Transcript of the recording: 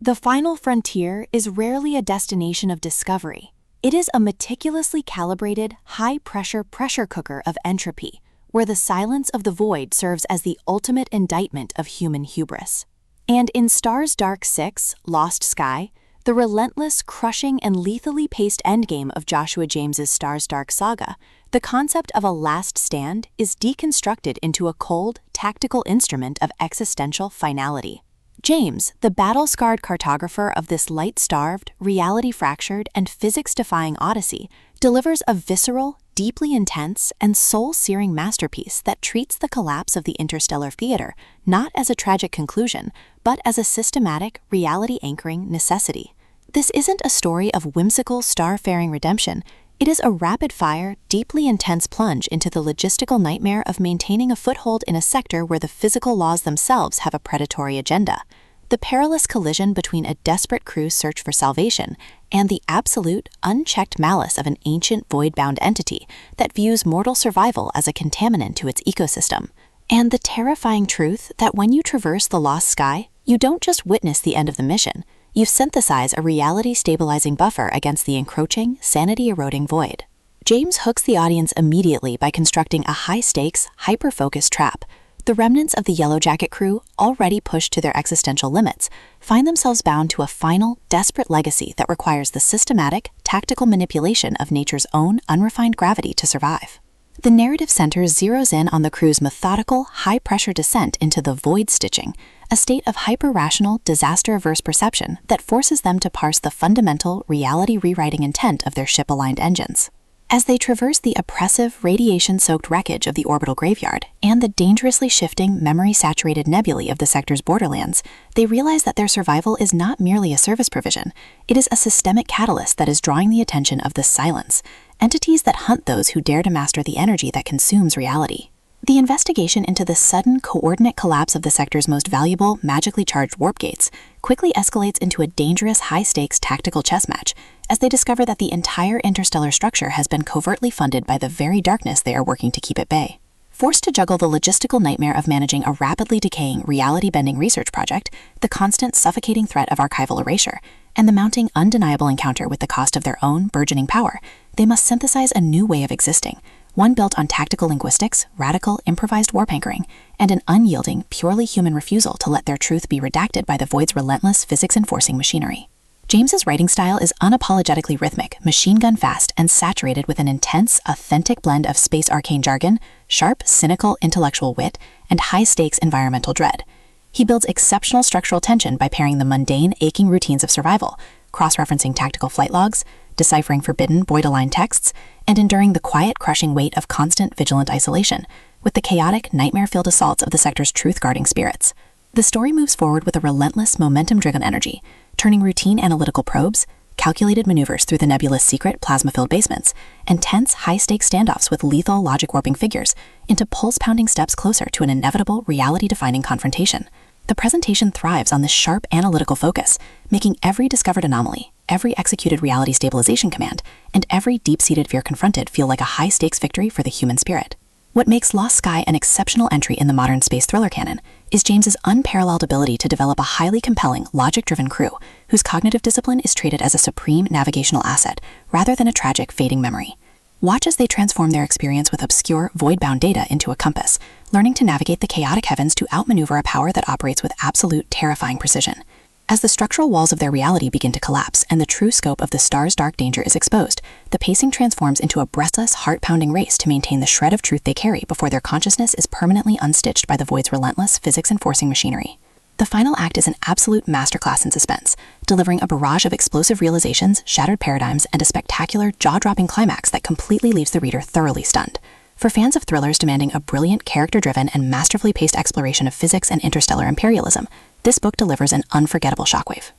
The final frontier is rarely a destination of discovery. It is a meticulously calibrated, high-pressure pressure cooker of entropy, where the silence of the void serves as the ultimate indictment of human hubris. And in Star's Dark 6, Lost Sky, the relentless, crushing, and lethally paced endgame of Joshua James's Star's Dark saga, the concept of a last stand is deconstructed into a cold, tactical instrument of existential finality. James, the battle-scarred cartographer of this light-starved, reality-fractured, and physics-defying odyssey, delivers a visceral, deeply intense, and soul-searing masterpiece that treats the collapse of the interstellar theater not as a tragic conclusion, but as a systematic, reality-anchoring necessity. This isn't a story of whimsical, star-faring redemption. It is a rapid-fire, deeply intense plunge into the logistical nightmare of maintaining a foothold in a sector where the physical laws themselves have a predatory agenda. The perilous collision between a desperate crew's search for salvation and the absolute, unchecked malice of an ancient void-bound entity that views mortal survival as a contaminant to its ecosystem. And the terrifying truth that when you traverse the lost sky, you don't just witness the end of the mission. You synthesize a reality-stabilizing buffer against the encroaching, sanity-eroding void. James hooks the audience immediately by constructing a high-stakes, hyper-focused trap. The remnants of the Yellow Jacket crew, already pushed to their existential limits, find themselves bound to a final, desperate legacy that requires the systematic, tactical manipulation of nature's own unrefined gravity to survive. The narrative center zeroes in on the crew's methodical, high-pressure descent into the void stitching, a state of hyper-rational, disaster-averse perception that forces them to parse the fundamental, reality-rewriting intent of their ship-aligned engines. As they traverse the oppressive, radiation-soaked wreckage of the orbital graveyard and the dangerously shifting, memory-saturated nebulae of the sector's borderlands, they realize that their survival is not merely a service provision. It is a systemic catalyst that is drawing the attention of the Silence, entities that hunt those who dare to master the energy that consumes reality. The investigation into the sudden, coordinate collapse of the sector's most valuable, magically charged warp gates quickly escalates into a dangerous, high-stakes tactical chess match as they discover that the entire interstellar structure has been covertly funded by the very darkness they are working to keep at bay. Forced to juggle the logistical nightmare of managing a rapidly decaying, reality-bending research project, the constant suffocating threat of archival erasure, and the mounting undeniable encounter with the cost of their own burgeoning power, they must synthesize a new way of existing, one built on tactical linguistics, radical, improvised warp anchoring, and an unyielding, purely human refusal to let their truth be redacted by the void's relentless physics-enforcing machinery. James's writing style is unapologetically rhythmic, machine-gun fast, and saturated with an intense, authentic blend of space arcane jargon, sharp, cynical intellectual wit, and high-stakes environmental dread. He builds exceptional structural tension by pairing the mundane, aching routines of survival, cross-referencing tactical flight logs, deciphering forbidden, void-aligned texts, and enduring the quiet, crushing weight of constant, vigilant isolation, with the chaotic, nightmare-filled assaults of the sector's truth-guarding spirits. The story moves forward with a relentless, momentum-driven energy, turning routine analytical probes, calculated maneuvers through the nebulous secret, plasma-filled basements, and tense, high-stakes standoffs with lethal, logic-warping figures into pulse-pounding steps closer to an inevitable, reality-defining confrontation. The presentation thrives on this sharp, analytical focus, making every discovered anomaly, every executed reality stabilization command, and every deep-seated fear confronted feel like a high-stakes victory for the human spirit. What makes Lost Sky an exceptional entry in the modern space thriller canon is James's unparalleled ability to develop a highly compelling, logic-driven crew whose cognitive discipline is treated as a supreme navigational asset rather than a tragic, fading memory. Watch as they transform their experience with obscure, void-bound data into a compass, learning to navigate the chaotic heavens to outmaneuver a power that operates with absolute, terrifying precision. As the structural walls of their reality begin to collapse and the true scope of the star's dark danger is exposed, the pacing transforms into a breathless, heart-pounding race to maintain the shred of truth they carry before their consciousness is permanently unstitched by the void's relentless, physics-enforcing machinery. The final act is an absolute masterclass in suspense, delivering a barrage of explosive realizations, shattered paradigms, and a spectacular, jaw-dropping climax that completely leaves the reader thoroughly stunned. For fans of thrillers demanding a brilliant, character-driven, and masterfully paced exploration of physics and interstellar imperialism, this book delivers an unforgettable shockwave.